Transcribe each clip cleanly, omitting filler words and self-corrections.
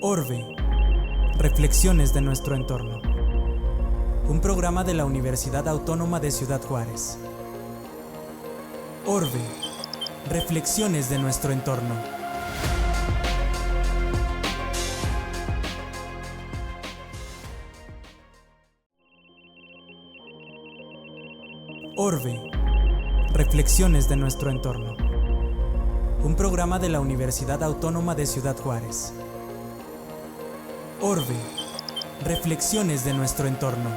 Orbe. Reflexiones de nuestro entorno. Un programa de la Universidad Autónoma de Ciudad Juárez. Orbe. Reflexiones de nuestro entorno. Orbe. Reflexiones de nuestro entorno. Un programa de la Universidad Autónoma de Ciudad Juárez. Orbe. Reflexiones de nuestro entorno.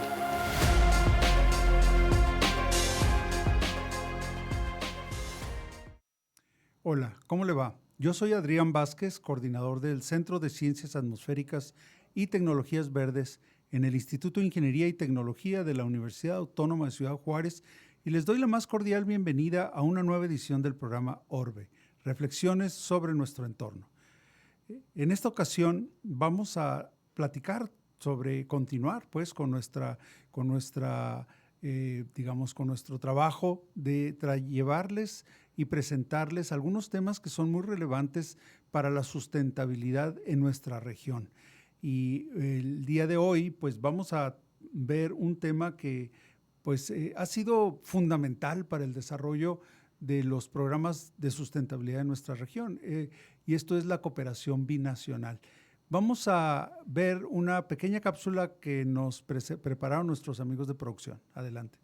Hola, ¿cómo le va? Yo soy Adrián Vázquez, coordinador del Centro de Ciencias Atmosféricas y Tecnologías Verdes en el Instituto de Ingeniería y Tecnología de la Universidad Autónoma de Ciudad Juárez y les doy la más cordial bienvenida a una nueva edición del programa Orbe, Reflexiones sobre nuestro entorno. En esta ocasión vamos a platicar sobre continuar pues con nuestro trabajo de llevarles y presentarles algunos temas que son muy relevantes para la sustentabilidad en nuestra región. Y el día de hoy pues vamos a ver un tema que pues ha sido fundamental para el desarrollo de los programas de sustentabilidad en nuestra región, y esto es la cooperación binacional. Vamos a ver una pequeña cápsula que nos prepararon nuestros amigos de producción. Adelante.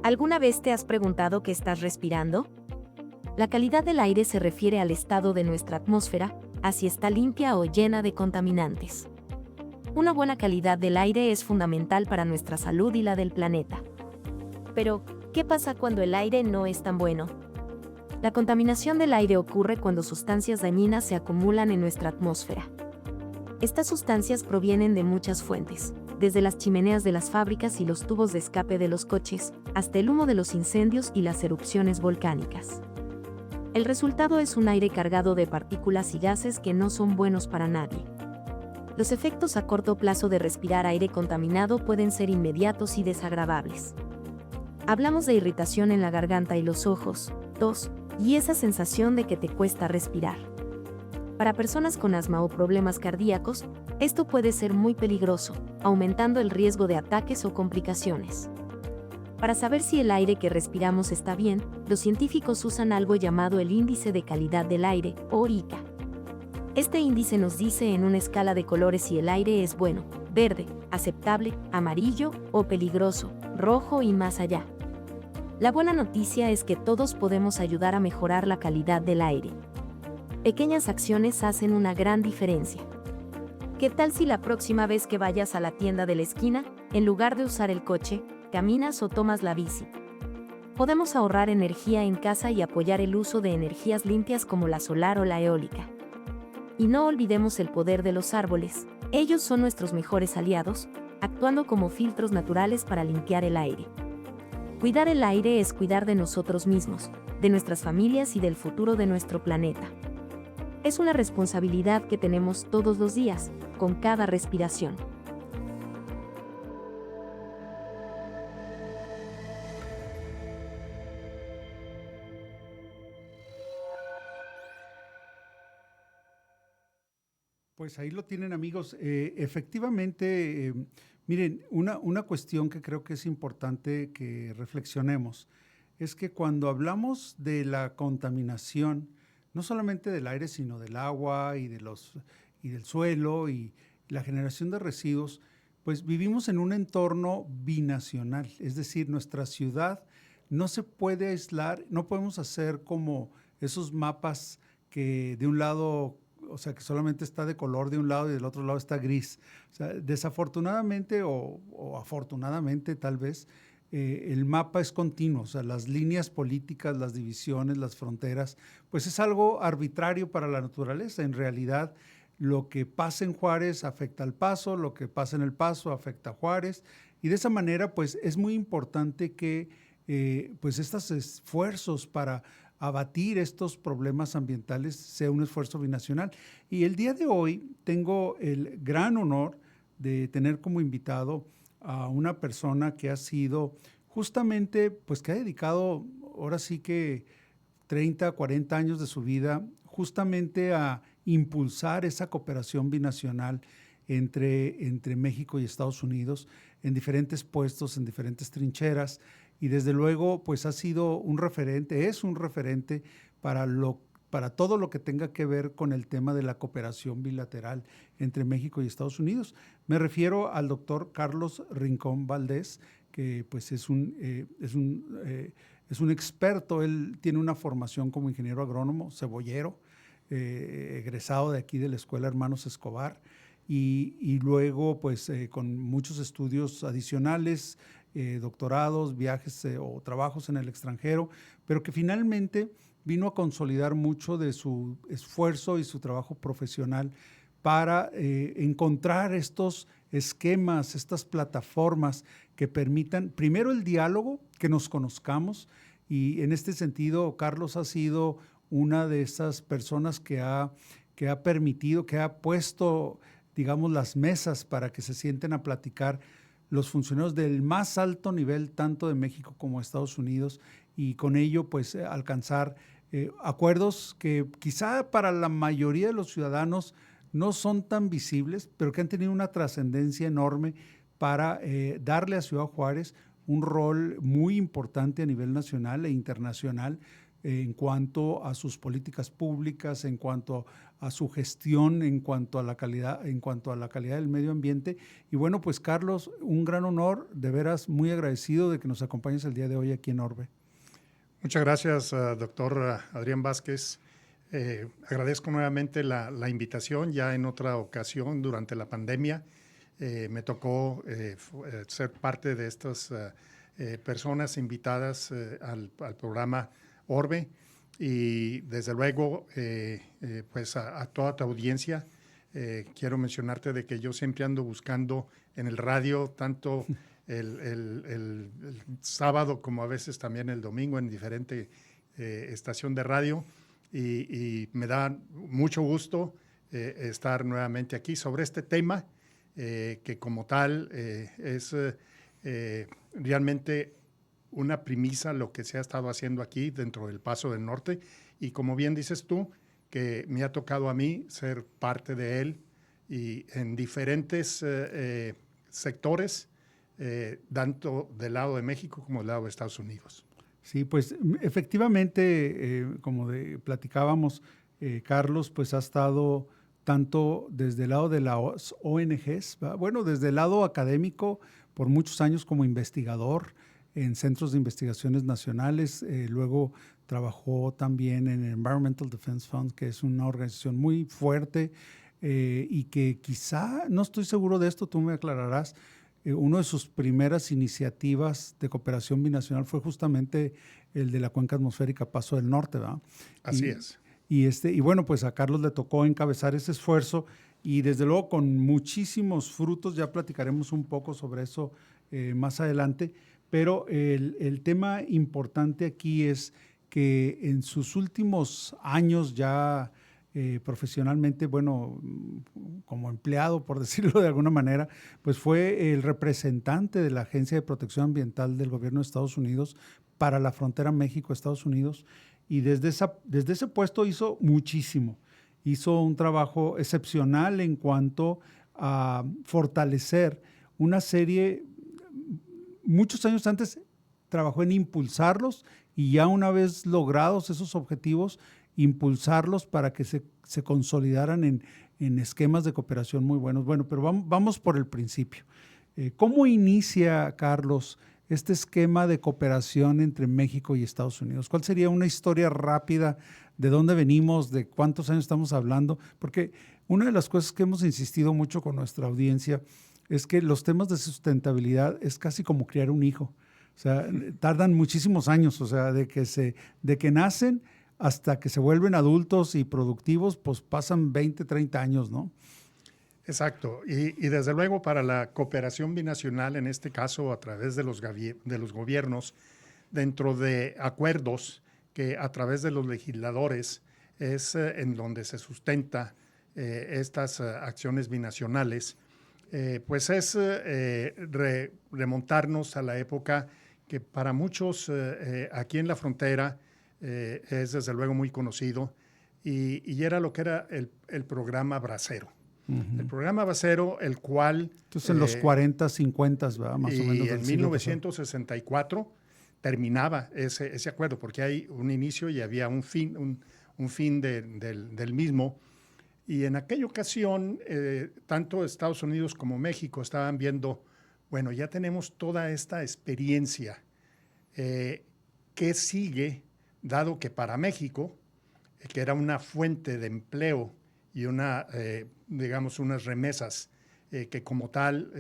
¿Alguna vez te has preguntado qué estás respirando? La calidad del aire se refiere al estado de nuestra atmósfera, a si está limpia o llena de contaminantes. Una buena calidad del aire es fundamental para nuestra salud y la del planeta. Pero, ¿qué pasa cuando el aire no es tan bueno? La contaminación del aire ocurre cuando sustancias dañinas se acumulan en nuestra atmósfera. Estas sustancias provienen de muchas fuentes, desde las chimeneas de las fábricas y los tubos de escape de los coches, hasta el humo de los incendios y las erupciones volcánicas. El resultado es un aire cargado de partículas y gases que no son buenos para nadie. Los efectos a corto plazo de respirar aire contaminado pueden ser inmediatos y desagradables. Hablamos de irritación en la garganta y los ojos, tos, y esa sensación de que te cuesta respirar. Para personas con asma o problemas cardíacos, esto puede ser muy peligroso, aumentando el riesgo de ataques o complicaciones. Para saber si el aire que respiramos está bien, los científicos usan algo llamado el Índice de Calidad del Aire, o ICA. Este índice nos dice en una escala de colores si el aire es bueno, verde, aceptable, amarillo o peligroso, rojo y más allá. La buena noticia es que todos podemos ayudar a mejorar la calidad del aire. Pequeñas acciones hacen una gran diferencia. ¿Qué tal si la próxima vez que vayas a la tienda de la esquina, en lugar de usar el coche, caminas o tomas la bici? Podemos ahorrar energía en casa y apoyar el uso de energías limpias como la solar o la eólica. Y no olvidemos el poder de los árboles, ellos son nuestros mejores aliados, actuando como filtros naturales para limpiar el aire. Cuidar el aire es cuidar de nosotros mismos, de nuestras familias y del futuro de nuestro planeta. Es una responsabilidad que tenemos todos los días, con cada respiración. Pues ahí lo tienen, amigos. Efectivamente, miren, una cuestión que creo que es importante que reflexionemos es que cuando hablamos de la contaminación, no solamente del aire, sino del agua y del suelo y la generación de residuos, pues vivimos en un entorno binacional, es decir, nuestra ciudad no se puede aislar, no podemos hacer como esos mapas que de un lado, o sea, que solamente está de color de un lado y del otro lado está gris. O sea, desafortunadamente o afortunadamente tal vez, el mapa es continuo, o sea, las líneas políticas, las divisiones, las fronteras, pues es algo arbitrario para la naturaleza. En realidad, lo que pasa en Juárez afecta al Paso, lo que pasa en el Paso afecta a Juárez, y de esa manera, pues es muy importante que pues estos esfuerzos para abatir estos problemas ambientales sea un esfuerzo binacional. Y el día de hoy tengo el gran honor de tener como invitado a una persona que ha sido justamente, pues que ha dedicado ahora sí que 30, 40 años de su vida justamente a impulsar esa cooperación binacional entre México y Estados Unidos en diferentes puestos, en diferentes trincheras, y desde luego pues ha sido un referente, es un referente para todo lo que tenga que ver con el tema de la cooperación bilateral entre México y Estados Unidos. Me refiero al doctor Carlos Rincón Valdés, que pues es un experto. Él tiene una formación como ingeniero agrónomo, cebollero, egresado de aquí de la Escuela Hermanos Escobar, y luego pues con muchos estudios adicionales, doctorados, viajes o trabajos en el extranjero, pero que finalmente vino a consolidar mucho de su esfuerzo y su trabajo profesional para encontrar estos esquemas, estas plataformas que permitan primero el diálogo, que nos conozcamos, y en este sentido Carlos ha sido una de esas personas que ha permitido, que ha puesto, digamos, las mesas para que se sienten a platicar los funcionarios del más alto nivel, tanto de México como de Estados Unidos, y con ello pues alcanzar acuerdos que quizá para la mayoría de los ciudadanos no son tan visibles, pero que han tenido una trascendencia enorme para darle a Ciudad Juárez un rol muy importante a nivel nacional e internacional en cuanto a sus políticas públicas, en cuanto a su gestión, en cuanto a la calidad del medio ambiente. Y bueno, pues Carlos, un gran honor, de veras muy agradecido de que nos acompañes el día de hoy aquí en Orbe. Muchas gracias, doctor Adrián Vázquez. Agradezco nuevamente la invitación. Ya en otra ocasión, durante la pandemia, me tocó ser parte de estas personas invitadas al programa Orbe, y desde luego pues a toda tu audiencia quiero mencionarte de que yo siempre ando buscando en el radio, tanto el sábado como a veces también el domingo, en diferente estación de radio, y me da mucho gusto estar nuevamente aquí sobre este tema que como tal es realmente una premisa lo que se ha estado haciendo aquí dentro del Paso del Norte, y como bien dices tú, que me ha tocado a mí ser parte de él y en diferentes sectores, tanto del lado de México como del lado de Estados Unidos. Sí, pues efectivamente, como platicábamos, Carlos, pues ha estado tanto desde el lado de las ONGs, bueno, desde el lado académico, por muchos años como investigador en centros de investigaciones nacionales, luego trabajó también en el Environmental Defense Fund, que es una organización muy fuerte y que quizá, no estoy seguro de esto, tú me aclararás, una de sus primeras iniciativas de cooperación binacional fue justamente el de la Cuenca Atmosférica Paso del Norte, ¿verdad? Así es. Y bueno, pues a Carlos le tocó encabezar ese esfuerzo y desde luego con muchísimos frutos. Ya platicaremos un poco sobre eso más adelante, pero el tema importante aquí es que en sus últimos años ya profesionalmente, bueno, como empleado, por decirlo de alguna manera, pues fue el representante de la Agencia de Protección Ambiental del Gobierno de Estados Unidos para la frontera México-Estados Unidos, y desde ese puesto hizo muchísimo. Hizo un trabajo excepcional en cuanto a fortalecer una serie. Muchos años antes trabajó en impulsarlos, y ya una vez logrados esos objetivos, impulsarlos para que se consolidaran en esquemas de cooperación muy buenos. Bueno, pero vamos por el principio. ¿Cómo inicia, Carlos, este esquema de cooperación entre México y Estados Unidos? ¿Cuál sería una historia rápida de dónde venimos, de cuántos años estamos hablando? Porque una de las cosas que hemos insistido mucho con nuestra audiencia es que los temas de sustentabilidad es casi como criar un hijo. O sea, tardan muchísimos años, o sea, de que nacen hasta que se vuelven adultos y productivos, pues pasan 20, 30 años, ¿no? Exacto. Y desde luego para la cooperación binacional, en este caso a través de los gobiernos, dentro de acuerdos que a través de los legisladores es en donde se sustenta estas acciones binacionales, pues es remontarnos a la época que para muchos aquí en la frontera es desde luego muy conocido, y era lo que era el programa Bracero. Uh-huh. El programa Bracero, el cual... Entonces en los 40, 50, ¿verdad? Más o menos. Y en 1964 terminaba ese acuerdo, porque hay un inicio y había un fin del mismo. Y en aquella ocasión, tanto Estados Unidos como México estaban viendo, bueno, ya tenemos toda esta experiencia. ¿Qué sigue? Dado que para México, que era una fuente de empleo y digamos, unas remesas que como tal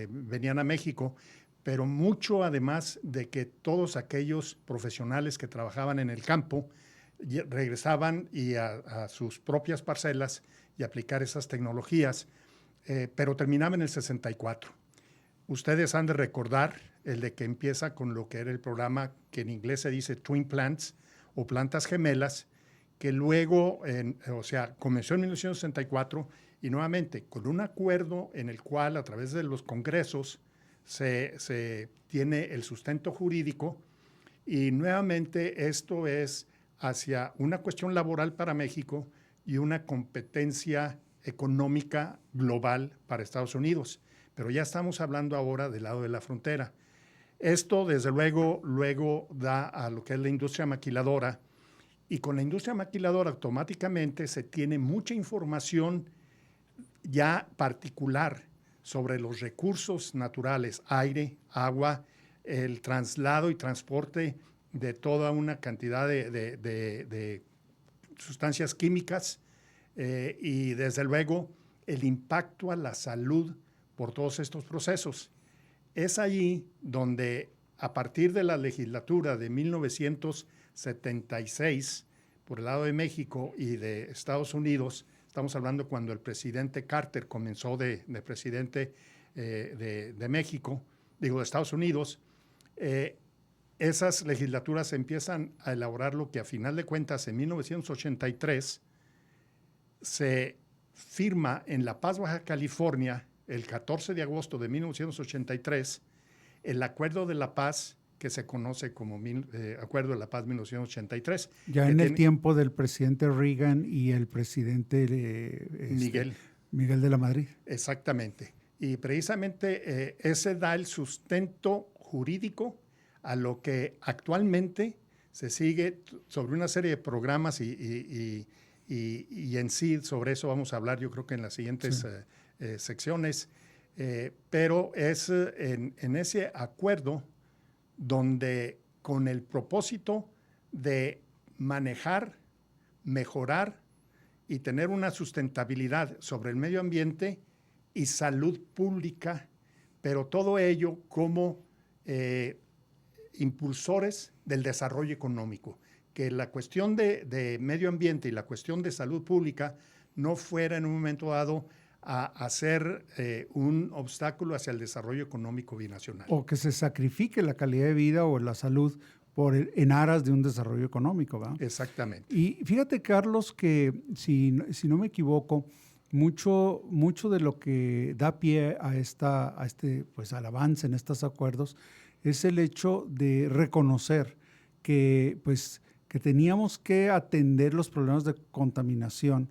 venían a México, pero mucho además de que todos aquellos profesionales que trabajaban en el campo regresaban a sus propias parcelas y aplicar esas tecnologías, pero terminaba en el 64. Ustedes han de recordar el de que empieza con lo que era el programa que en inglés se dice Twin Plants o plantas gemelas, que luego, comenzó en 1964 y nuevamente con un acuerdo en el cual a través de los congresos se tiene el sustento jurídico, y nuevamente esto es hacia una cuestión laboral para México y una competencia económica global para Estados Unidos. Pero ya estamos hablando ahora del lado de la frontera. Esto, desde luego, da a lo que es la industria maquiladora, y con la industria maquiladora automáticamente se tiene mucha información ya particular sobre los recursos naturales, aire, agua, el traslado y transporte de toda una cantidad de sustancias químicas, y desde luego el impacto a la salud por todos estos procesos. Es allí donde, a partir de la legislatura de 1976, por el lado de México y de Estados Unidos, estamos hablando cuando el presidente Carter comenzó de presidente de México, de Estados Unidos, esas legislaturas empiezan a elaborar lo que a final de cuentas en 1983 se firma en La Paz, Baja California, el 14 de agosto de 1983, el Acuerdo de la Paz, que se conoce como Acuerdo de la Paz 1983. Ya en el tiempo del presidente Reagan y el presidente Miguel de la Madrid. Exactamente. Y precisamente ese da el sustento jurídico a lo que actualmente se sigue sobre una serie de programas, y en sí sobre eso vamos a hablar, yo creo que en las siguientes secciones, pero es en ese acuerdo donde, con el propósito de manejar, mejorar y tener una sustentabilidad sobre el medio ambiente y salud pública, pero todo ello como impulsores del desarrollo económico, que la cuestión de medio ambiente y la cuestión de salud pública no fuera en un momento dado a hacer un obstáculo hacia el desarrollo económico binacional. O que se sacrifique la calidad de vida o la salud en aras de un desarrollo económico, ¿verdad? Exactamente. Y fíjate, Carlos, que si no me equivoco, mucho de lo que da pie al avance en estos acuerdos es el hecho de reconocer que teníamos que atender los problemas de contaminación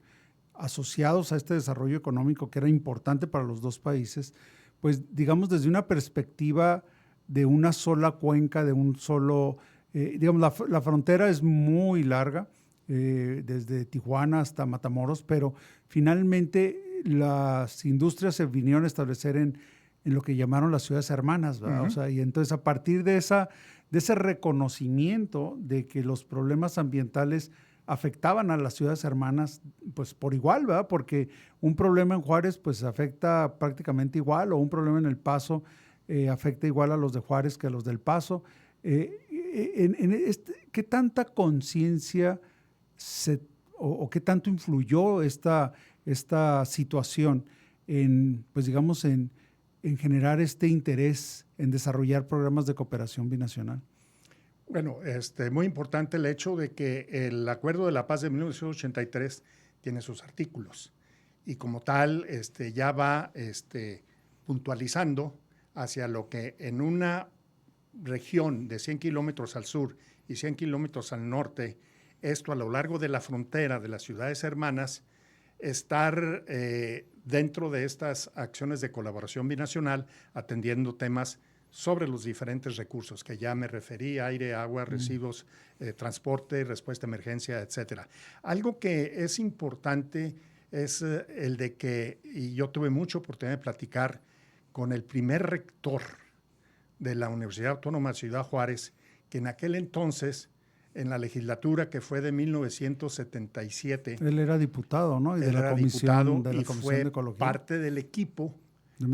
asociados a este desarrollo económico que era importante para los dos países, pues digamos desde una perspectiva de una sola cuenca, de un solo, la frontera es muy larga, desde Tijuana hasta Matamoros, pero finalmente las industrias se vinieron a establecer en lo que llamaron las ciudades hermanas, ¿verdad? Uh-huh. O sea, y entonces a partir de ese reconocimiento de que los problemas ambientales afectaban a las ciudades hermanas, pues por igual, ¿verdad? Porque un problema en Juárez, pues afecta prácticamente igual, o un problema en El Paso afecta igual a los de Juárez que a los del Paso. ¿Qué tanta conciencia o qué tanto influyó esta situación en generar este interés en desarrollar programas de cooperación binacional? Bueno, muy importante el hecho de que el Acuerdo de la Paz de 1983 tiene sus artículos y como tal ya va puntualizando hacia lo que en una región de 100 kilómetros al sur y 100 kilómetros al norte, esto a lo largo de la frontera de las ciudades hermanas, estar dentro de estas acciones de colaboración binacional atendiendo temas sobre los diferentes recursos que ya me referí: aire, agua, residuos, transporte, respuesta a emergencia, etcétera. Algo que es importante es el de que, y yo tuve mucha oportunidad de platicar con el primer rector de la Universidad Autónoma de Ciudad Juárez, que en aquel entonces, en la legislatura que fue de 1977. Él era diputado, ¿no? Y de la comisión de Ecología. Parte del equipo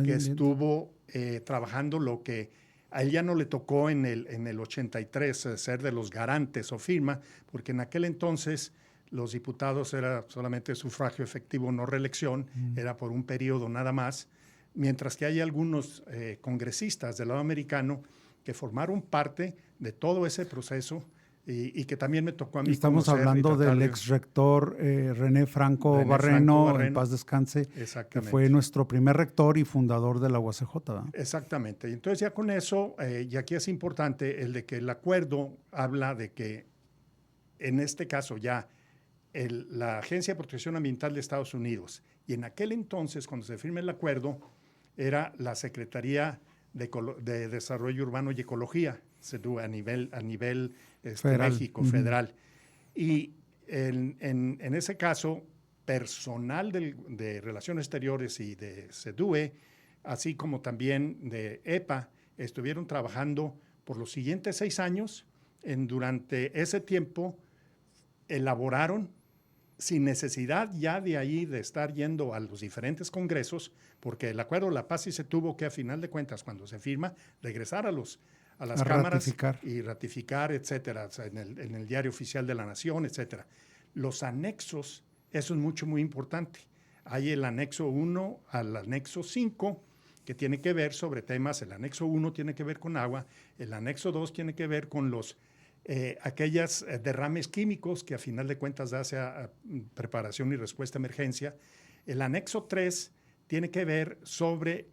que estuvo trabajando lo que a él ya no le tocó en el 83 ser de los garantes o firma, porque en aquel entonces los diputados era solamente sufragio efectivo, no reelección, era por un periodo nada más, mientras que hay algunos congresistas del lado americano que formaron parte de todo ese proceso y que también me tocó a mí. Estamos hablando del ex rector René Franco Barreno, en paz descanse, que fue nuestro primer rector y fundador de la UACJ, ¿verdad? Exactamente. Y entonces ya con eso, y aquí es importante el de que el acuerdo habla de que en este caso ya la Agencia de Protección Ambiental de Estados Unidos, y en aquel entonces cuando se firma el acuerdo, era la Secretaría de Desarrollo Urbano y Ecología, a nivel federal. México, federal. Y en ese caso, personal de Relaciones Exteriores y de SEDUE, así como también de EPA, estuvieron trabajando por los siguientes 6 años. Durante ese tiempo elaboraron, sin necesidad ya de ahí de estar yendo a los diferentes congresos, porque el Acuerdo de la Paz sí se tuvo que, a final de cuentas, cuando se firma, regresar a las cámaras y ratificar, etcétera, o sea, en el Diario Oficial de la Nación, etcétera. Los anexos, eso es muy importante. Hay el anexo 1 al anexo 5, que tiene que ver sobre temas. El anexo 1 tiene que ver con agua, el anexo 2 tiene que ver con aquellas derrames químicos que a final de cuentas hace a preparación y respuesta a emergencia. El anexo 3 tiene que ver sobre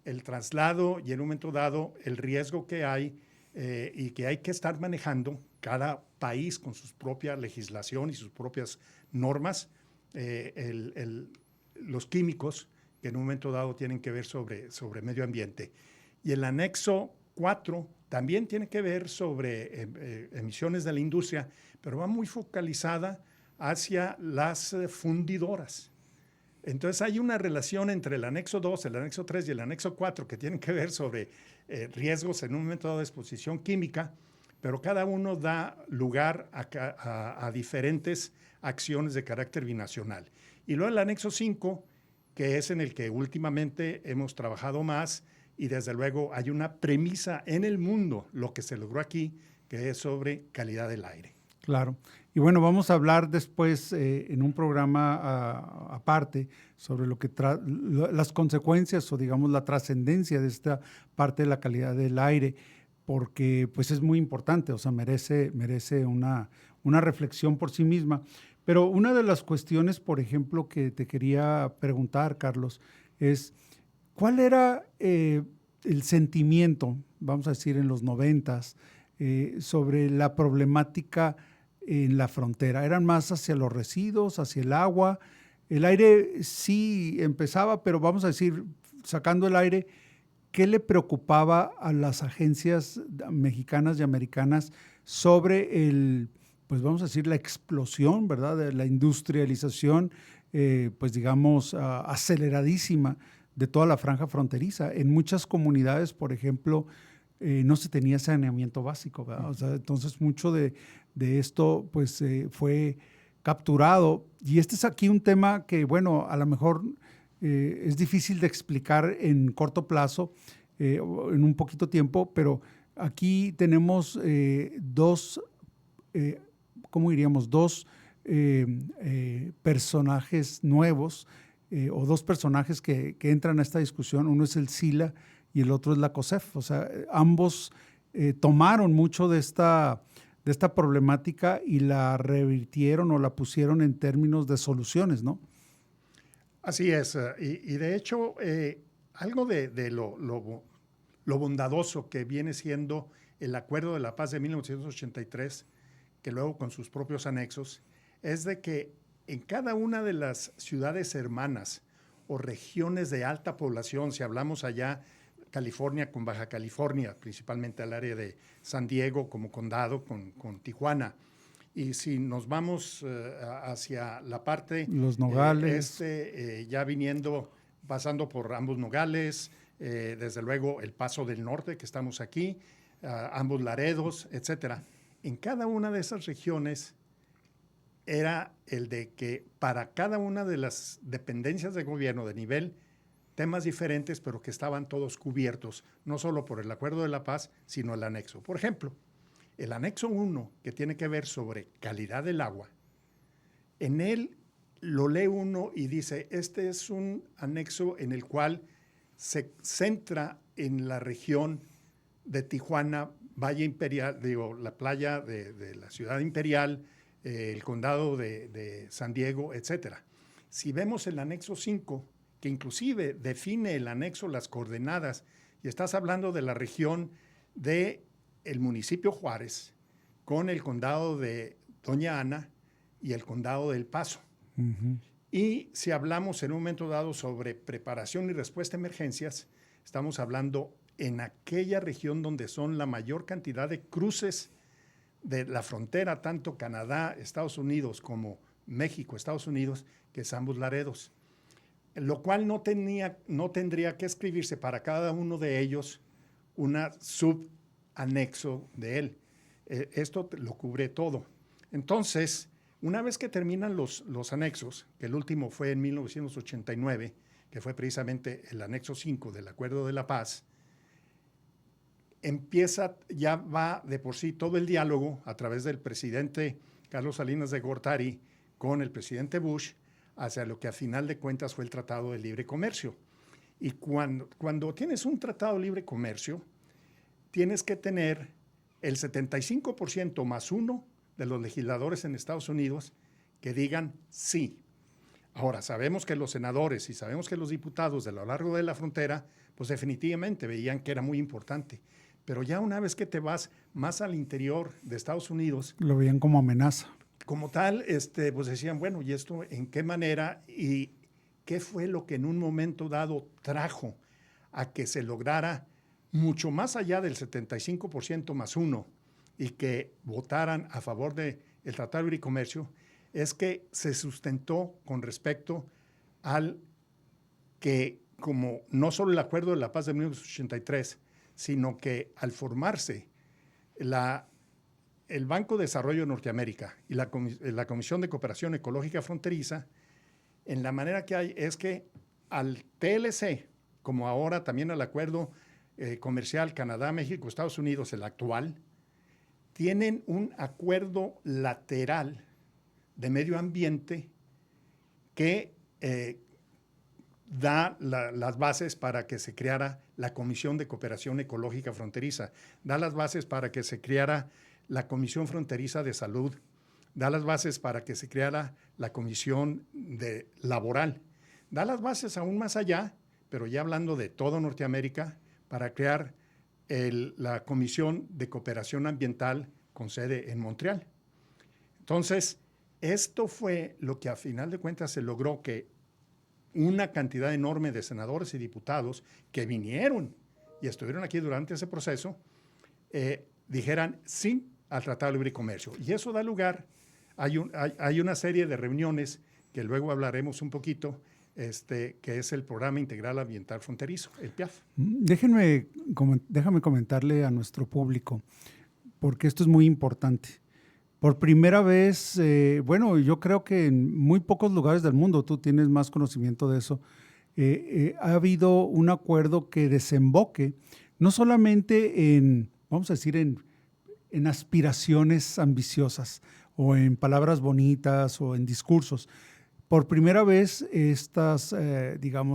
el traslado y en un momento dado el riesgo que hay y que hay que estar manejando cada país con su propia legislación y sus propias normas, los químicos que en un momento dado tienen que ver sobre medio ambiente. Y el anexo 4 también tiene que ver sobre emisiones de la industria, pero va muy focalizada hacia las fundidoras. Entonces hay una relación entre el anexo 2, el anexo 3 y el anexo 4 que tienen que ver sobre riesgos en un momento dado de exposición química, pero cada uno da lugar a diferentes acciones de carácter binacional. Y luego el anexo 5, que es en el que últimamente hemos trabajado más, y desde luego hay una premisa en el mundo, lo que se logró aquí, que es sobre calidad del aire. Claro. Y bueno, vamos a hablar después en un programa aparte sobre las consecuencias o digamos la trascendencia de esta parte de la calidad del aire, porque pues es muy importante, o sea, merece una reflexión por sí misma. Pero una de las cuestiones, por ejemplo, que te quería preguntar, Carlos, es ¿cuál era el sentimiento, vamos a decir, en los 90s, sobre la problemática en la frontera? ¿Eran más hacia los residuos, hacia el agua? El aire sí empezaba, pero vamos a decir, sacando el aire, ¿qué le preocupaba a las agencias mexicanas y americanas sobre pues vamos a decir, la explosión, ¿verdad?, de la industrialización, pues digamos, aceleradísima de toda la franja fronteriza? En muchas comunidades, por ejemplo, no se tenía saneamiento básico, ¿verdad? O sea, entonces mucho de esto pues fue capturado. Y este es aquí un tema que, bueno, a lo mejor es difícil de explicar en corto plazo, en un poquito tiempo, pero aquí tenemos ¿cómo diríamos? Dos personajes nuevos o dos personajes que entran a esta discusión. Uno es el SILA y el otro es la COSEF. O sea, ambos tomaron mucho de esta problemática y la revirtieron o la pusieron en términos de soluciones, ¿no? Así es, y de hecho, algo de lo bondadoso que viene siendo el Acuerdo de la Paz de 1983, que luego con sus propios anexos, es de que en cada una de las ciudades hermanas o regiones de alta población, si hablamos allá California con Baja California, principalmente al área de San Diego como condado con Tijuana, y si nos vamos hacia la parte Los Nogales, ya pasando por ambos Nogales, desde luego el Paso del Norte, que estamos aquí, ambos Laredos, etcétera. En cada una de esas regiones era el de que para cada una de las dependencias de gobierno de nivel, temas diferentes, pero que estaban todos cubiertos, no solo por el Acuerdo de la Paz, sino el anexo. Por ejemplo, el anexo 1, que tiene que ver sobre calidad del agua, en él lo lee uno y dice, este es un anexo en el cual se centra en la región de Tijuana, Valle Imperial, la playa de la Ciudad Imperial, el condado de San Diego, etcétera. Si vemos el anexo 5, que inclusive define el anexo las coordenadas, y estás hablando de la región del municipio Juárez, con el condado de Doña Ana y el condado del Paso. Uh-huh. Y si hablamos en un momento dado sobre preparación y respuesta a emergencias, estamos hablando en aquella región donde son la mayor cantidad de cruces de la frontera, tanto Canadá, Estados Unidos, como México, Estados Unidos, que es ambos Laredos. Lo cual no tendría que escribirse para cada uno de ellos una subanexo de él. Esto lo cubre todo. Entonces, una vez que terminan los anexos, que el último fue en 1989, que fue precisamente el anexo 5 del Acuerdo de la Paz, ya va de por sí todo el diálogo a través del presidente Carlos Salinas de Gortari con el presidente Bush hacia lo que a final de cuentas fue el Tratado de Libre Comercio. Y cuando tienes un Tratado de Libre Comercio, tienes que tener el 75% más uno de los legisladores en Estados Unidos que digan sí. Ahora, sabemos que los senadores y sabemos que los diputados de lo largo de la frontera, pues definitivamente veían que era muy importante. Pero ya una vez que te vas más al interior de Estados Unidos, lo veían como amenaza. Como tal, pues decían, bueno, ¿y esto en qué manera y qué fue lo que en un momento dado trajo a que se lograra mucho más allá del 75% más uno y que votaran a favor del Tratado de Libre Comercio? Es que se sustentó con respecto al que, como no solo el Acuerdo de la Paz de 1983, sino que al formarse el Banco de Desarrollo de Norteamérica y la Comisión de Cooperación Ecológica Fronteriza, en la manera que hay es que al TLC, como ahora también al Acuerdo Comercial Canadá, México, Estados Unidos, el actual, tienen un acuerdo lateral de medio ambiente que da las bases para que se creara la Comisión de Cooperación Ecológica Fronteriza, da las bases para que se creara la Comisión Fronteriza de Salud, da las bases para que se creara la Comisión Laboral, da las bases aún más allá, pero ya hablando de todo Norteamérica, para crear la Comisión de Cooperación Ambiental con sede en Montreal. Entonces, esto fue lo que a final de cuentas se logró, que una cantidad enorme de senadores y diputados que vinieron y estuvieron aquí durante ese proceso, dijeran sí al Tratado de Libre Comercio. Y eso da lugar, hay una serie de reuniones que luego hablaremos un poquito, que es el Programa Integral Ambiental Fronterizo, el PIAF. Déjame comentarle a nuestro público, porque esto es muy importante. Por primera vez, yo creo que en muy pocos lugares del mundo, tú tienes más conocimiento de eso, ha habido un acuerdo que desemboque no solamente en, vamos a decir, en aspiraciones ambiciosas o en palabras bonitas o en discursos. Por primera vez estas,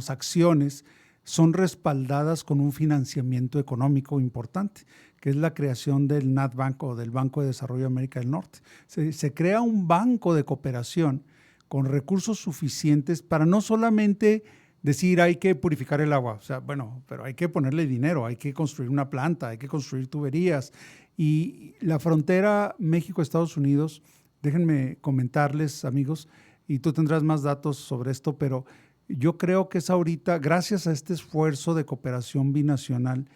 acciones son respaldadas con un financiamiento económico importante, que es la creación del NatBank o del Banco de Desarrollo de América del Norte. Se crea un banco de cooperación con recursos suficientes para no solamente decir hay que purificar el agua, o sea, bueno, pero hay que ponerle dinero, hay que construir una planta, hay que construir tuberías. Y la frontera México-Estados Unidos, déjenme comentarles, amigos, y tú tendrás más datos sobre esto, pero yo creo que es ahorita, gracias a este esfuerzo de cooperación binacional,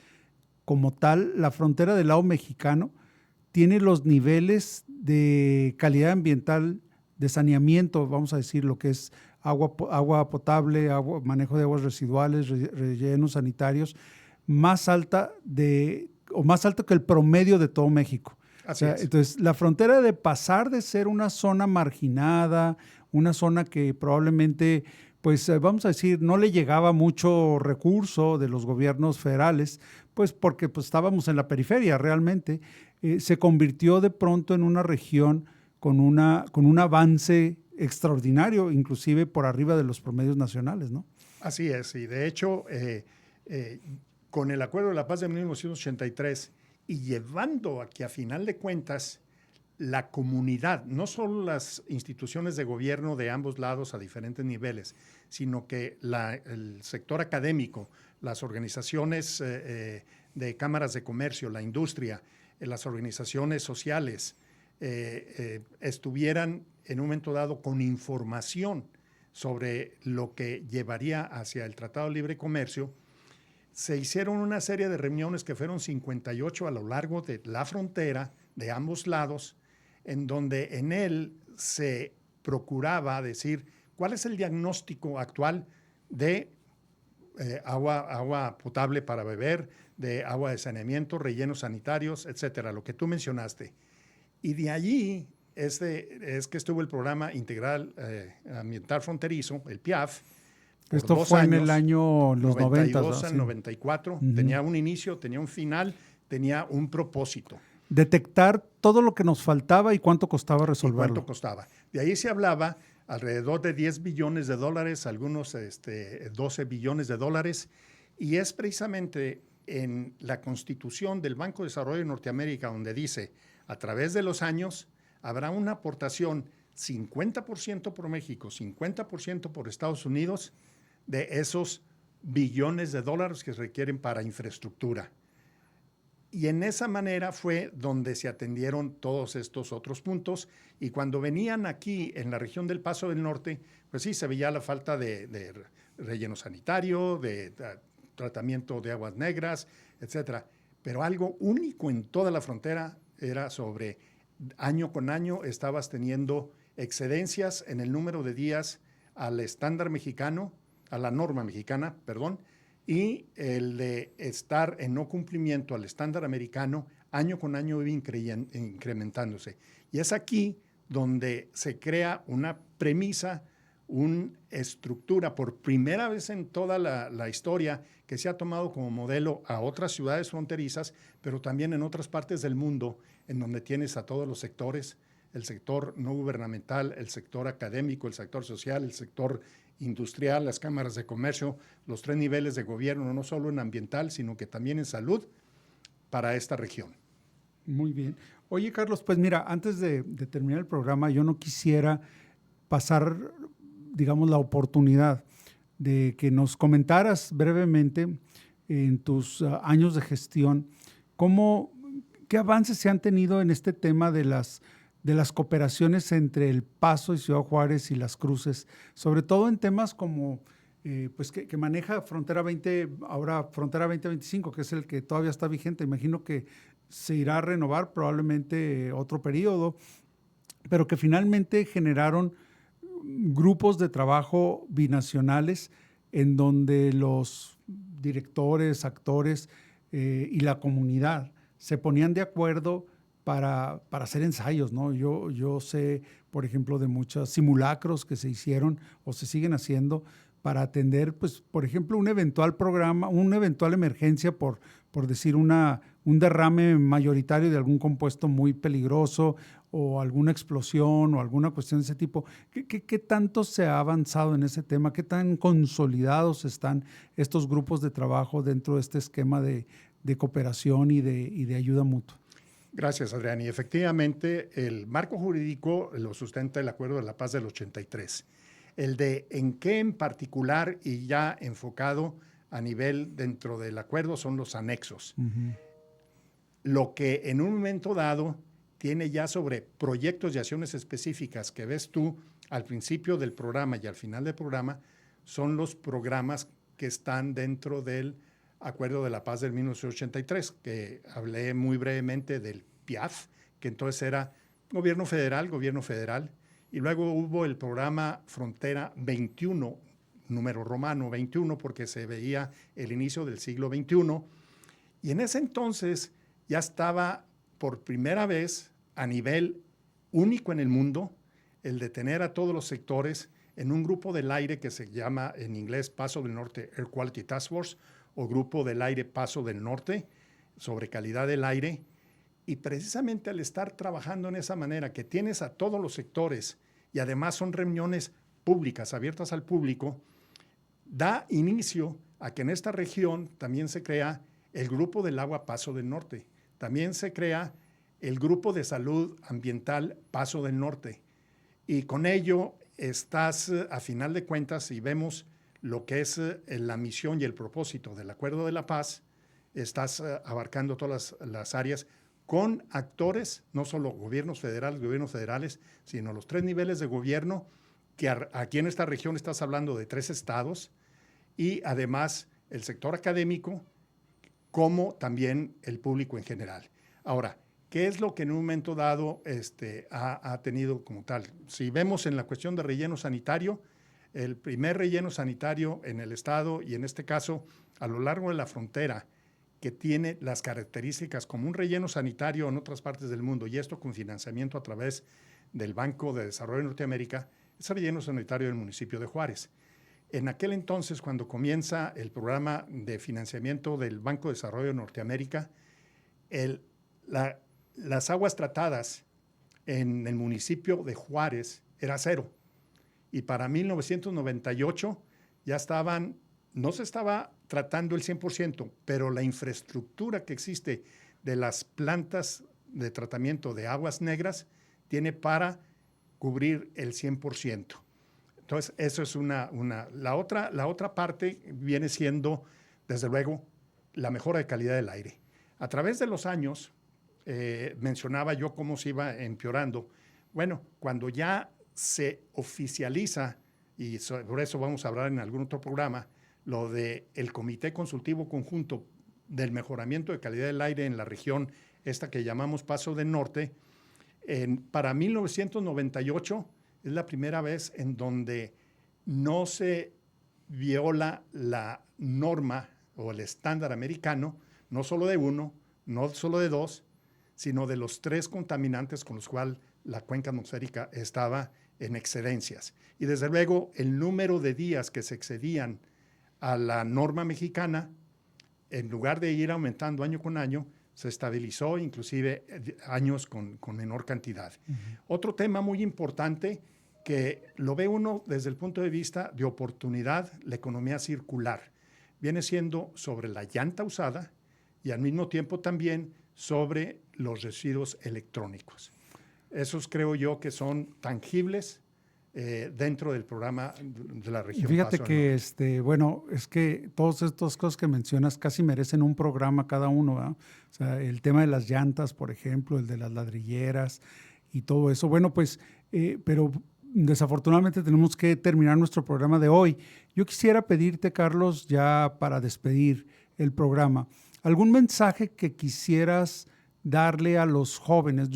como tal, la frontera del lado mexicano tiene los niveles de calidad ambiental, de saneamiento, vamos a decir, lo que es agua potable, manejo de aguas residuales, rellenos sanitarios, más alta que el promedio de todo México. Así es. Entonces, la frontera de pasar de ser una zona marginada, una zona que probablemente, pues vamos a decir, no le llegaba mucho recurso de los gobiernos federales, pues porque pues, estábamos en la periferia realmente, se convirtió de pronto en una región con un avance extraordinario, inclusive por arriba de los promedios nacionales, ¿no? Así es, y de hecho, con el Acuerdo de la Paz de 1983 y llevando a que a final de cuentas la comunidad, no solo las instituciones de gobierno de ambos lados a diferentes niveles, sino que el sector académico, las organizaciones de cámaras de comercio, la industria, las organizaciones sociales, estuvieran en un momento dado con información sobre lo que llevaría hacia el Tratado de Libre Comercio, se hicieron una serie de reuniones que fueron 58 a lo largo de la frontera de ambos lados, en donde en él se procuraba decir cuál es el diagnóstico actual de agua potable para beber, de agua de saneamiento, rellenos sanitarios, etcétera, lo que tú mencionaste. Y de allí es que estuvo el Programa Integral Ambiental Fronterizo, el PIAF. Esto fue en el año los 90. 92 al 94. Tenía un inicio, tenía un final, tenía un propósito. Detectar todo lo que nos faltaba y cuánto costaba resolverlo. ¿Cuánto costaba? De ahí se hablaba alrededor de 10 billones de dólares, algunos 12 billones de dólares, y es precisamente en la Constitución del Banco de Desarrollo de Norteamérica donde dice, a través de los años habrá una aportación 50% por México, 50% por Estados Unidos de esos billones de dólares que se requieren para infraestructura. Y en esa manera fue donde se atendieron todos estos otros puntos. Y cuando venían aquí en la región del Paso del Norte, pues sí, se veía la falta de relleno sanitario, de tratamiento de aguas negras, etcétera. Pero algo único en toda la frontera era sobre año con año estabas teniendo excedencias en el número de días al estándar mexicano, a la norma mexicana, perdón, y el de estar en no cumplimiento al estándar americano, año con año iba incrementándose. Y es aquí donde se crea una premisa, una estructura, por primera vez en toda la historia, que se ha tomado como modelo a otras ciudades fronterizas, pero también en otras partes del mundo, en donde tienes a todos los sectores, el sector no gubernamental, el sector académico, el sector social, el sector industrial, las cámaras de comercio, los 3 niveles de gobierno, no solo en ambiental, sino que también en salud para esta región. Muy bien. Oye, Carlos, pues mira, antes de terminar el programa, yo no quisiera pasar, digamos, la oportunidad de que nos comentaras brevemente en tus años de gestión, qué avances se han tenido en este tema de las cooperaciones entre El Paso y Ciudad Juárez y Las Cruces, sobre todo en temas como pues que maneja Frontera 2025, que es el que todavía está vigente. Imagino que se irá a renovar probablemente otro periodo, pero que finalmente generaron grupos de trabajo binacionales en donde los directores, actores y la comunidad se ponían de acuerdo para hacer ensayos, ¿no? Yo sé, por ejemplo, de muchos simulacros que se hicieron o se siguen haciendo para atender, pues, por ejemplo, un eventual programa, una eventual emergencia por por decir, un derrame mayoritario de algún compuesto muy peligroso o alguna explosión o alguna cuestión de ese tipo. ¿Qué tanto se ha avanzado en ese tema? ¿Qué tan consolidados están estos grupos de trabajo dentro de este esquema de cooperación y de ayuda mutua? Gracias, Adrián. Y efectivamente, el marco jurídico lo sustenta el Acuerdo de la Paz del 83. El de en qué en particular y ya enfocado a nivel dentro del acuerdo son los anexos. Uh-huh. Lo que en un momento dado tiene ya sobre proyectos y acciones específicas que ves tú al principio del programa y al final del programa son los programas que están dentro del Acuerdo de la Paz del 1983, que hablé muy brevemente del PIAF, que entonces era gobierno federal, y luego hubo el programa Frontera 21, número romano 21, porque se veía el inicio del siglo XXI, y en ese entonces ya estaba por primera vez a nivel único en el mundo el de tener a todos los sectores en un grupo del aire que se llama en inglés Paso del Norte Air Quality Task Force, o Grupo del Aire Paso del Norte, sobre calidad del aire. Y precisamente al estar trabajando en esa manera, que tienes a todos los sectores y además son reuniones públicas, abiertas al público, da inicio a que en esta región también se crea el Grupo del Agua Paso del Norte. También se crea el Grupo de Salud Ambiental Paso del Norte. Y con ello estás, a final de cuentas, si vemos lo que es la misión y el propósito del Acuerdo de la Paz, estás abarcando todas las áreas con actores, no solo gobiernos federales, sino los 3 niveles de gobierno, que aquí en esta región estás hablando de 3 estados, y además el sector académico, como también el público en general. Ahora, ¿qué es lo que en un momento dado ha tenido como tal? Si vemos en la cuestión de relleno sanitario, el primer relleno sanitario en el estado y en este caso a lo largo de la frontera que tiene las características como un relleno sanitario en otras partes del mundo y esto con financiamiento a través del Banco de Desarrollo de Norteamérica, es el relleno sanitario del municipio de Juárez. En aquel entonces, cuando comienza el programa de financiamiento del Banco de Desarrollo de Norteamérica, las aguas tratadas en el municipio de Juárez era 0. Y para 1998 ya no se estaba tratando el 100%, pero la infraestructura que existe de las plantas de tratamiento de aguas negras tiene para cubrir el 100%. Entonces, eso es la otra parte viene siendo, desde luego, la mejora de calidad del aire. A través de los años, mencionaba yo cómo se iba empeorando. Bueno, cuando ya se oficializa, y sobre eso vamos a hablar en algún otro programa, lo del Comité Consultivo Conjunto del Mejoramiento de Calidad del Aire en la región esta que llamamos Paso del Norte, para 1998 es la primera vez en donde no se viola la norma o el estándar americano, no solo de 1, no solo de 2, sino de los 3 contaminantes con los cuales la cuenca atmosférica estaba en excedencias. Y desde luego el número de días que se excedían a la norma mexicana, en lugar de ir aumentando año con año, se estabilizó inclusive años con menor cantidad. Uh-huh. Otro tema muy importante que lo ve uno desde el punto de vista de oportunidad, la economía circular, viene siendo sobre la llanta usada y al mismo tiempo también sobre los residuos electrónicos. Esos creo yo que son tangibles dentro del programa de la región. Fíjate que, bueno, es que todas estas cosas que mencionas casi merecen un programa cada uno, ¿verdad? O sea, el tema de las llantas, por ejemplo, el de las ladrilleras y todo eso. Bueno, pues, pero desafortunadamente tenemos que terminar nuestro programa de hoy. Yo quisiera pedirte, Carlos, ya para despedir el programa, algún mensaje que quisieras darle a los jóvenes.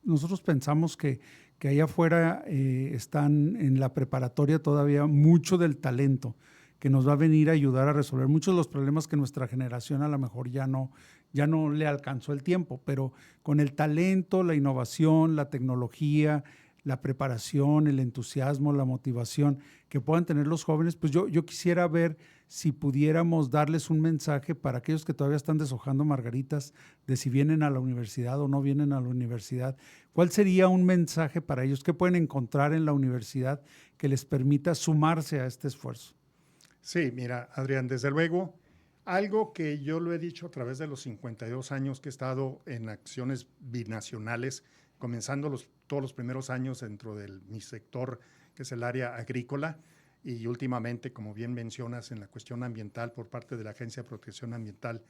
Nosotros pensamos que allá afuera están en la preparatoria todavía mucho del talento que nos va a venir a ayudar a resolver muchos de los problemas que nuestra generación a lo mejor ya no le alcanzó el tiempo, pero con el talento, la innovación, la tecnología, la preparación, el entusiasmo, la motivación que puedan tener los jóvenes, pues yo quisiera ver si pudiéramos darles un mensaje para aquellos que todavía están deshojando margaritas de si vienen a la universidad o no vienen a la universidad. ¿Cuál sería un mensaje para ellos? ¿Qué pueden encontrar en la universidad que les permita sumarse a este esfuerzo? Sí, mira, Adrián, desde luego, algo que yo lo he dicho a través de los 52 años que he estado en acciones binacionales, comenzando todos los primeros años dentro de mi sector, que es el área agrícola, y últimamente, como bien mencionas, en la cuestión ambiental por parte de la Agencia de Protección Ambiental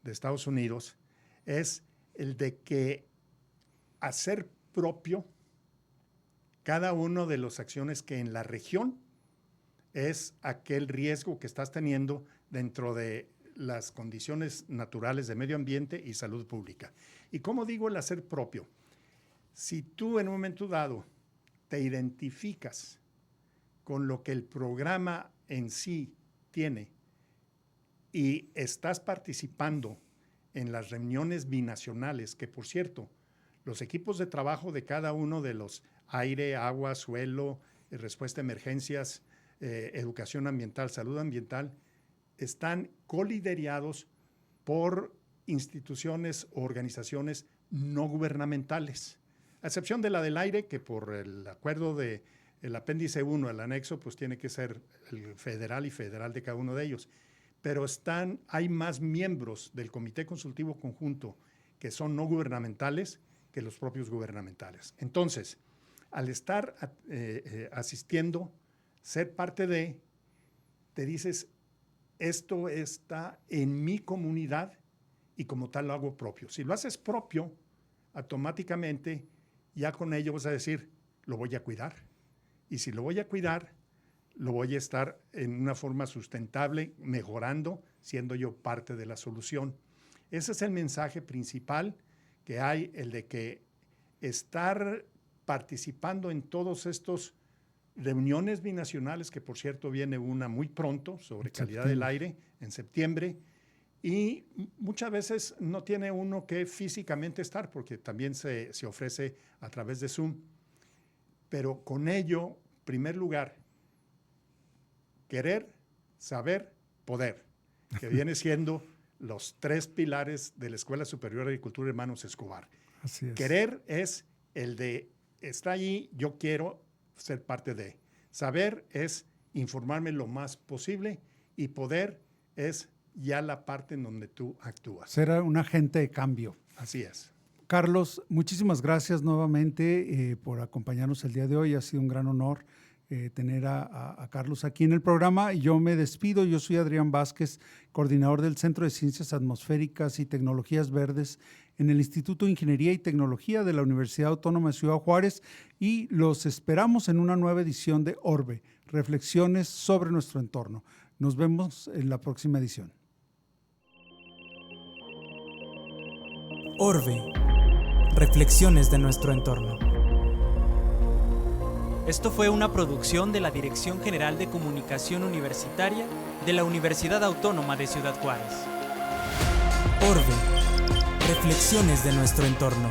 de Estados Unidos, es el de que hacer propio cada una de las acciones que en la región es aquel riesgo que estás teniendo dentro de las condiciones naturales de medio ambiente y salud pública. ¿Y cómo digo el hacer propio? Si tú en un momento dado te identificas con lo que el programa en sí tiene y estás participando en las reuniones binacionales, que por cierto, los equipos de trabajo de cada uno de los aire, agua, suelo, respuesta a emergencias, educación ambiental, salud ambiental, están coliderados por instituciones o organizaciones no gubernamentales, a excepción de la del aire, que por el acuerdo del apéndice 1, el anexo, pues tiene que ser el federal y federal de cada uno de ellos. Pero hay más miembros del Comité Consultivo Conjunto que son no gubernamentales que los propios gubernamentales. Entonces, al estar asistiendo, ser parte de, te dices, esto está en mi comunidad y como tal lo hago propio. Si lo haces propio, automáticamente ya con ello vas a decir, lo voy a cuidar. Y si lo voy a cuidar, lo voy a estar en una forma sustentable, mejorando, siendo yo parte de la solución. Ese es el mensaje principal que hay, el de que estar participando en todos estos reuniones binacionales, que por cierto viene una muy pronto sobre calidad del aire en septiembre, y muchas veces no tiene uno que físicamente estar, porque también se ofrece a través de Zoom. Pero con ello, en primer lugar, querer, saber, poder, que viene siendo los 3 pilares de la Escuela Superior de Agricultura Hermanos Escobar. Así es. Querer es el de, está allí, yo quiero ser parte de. Saber es informarme lo más posible y poder es ya la parte en donde tú actúas. Ser un agente de cambio. Así es. Carlos, muchísimas gracias nuevamente por acompañarnos el día de hoy. Ha sido un gran honor tener a Carlos aquí en el programa. Yo me despido. Yo soy Adrián Vázquez, coordinador del Centro de Ciencias Atmosféricas y Tecnologías Verdes en el Instituto de Ingeniería y Tecnología de la Universidad Autónoma de Ciudad Juárez, y los esperamos en una nueva edición de Orbe, Reflexiones sobre nuestro entorno. Nos vemos en la próxima edición. Orbe, Reflexiones de nuestro entorno. Esto fue una producción de la Dirección General de Comunicación Universitaria de la Universidad Autónoma de Ciudad Juárez. Orbe, Reflexiones de nuestro entorno.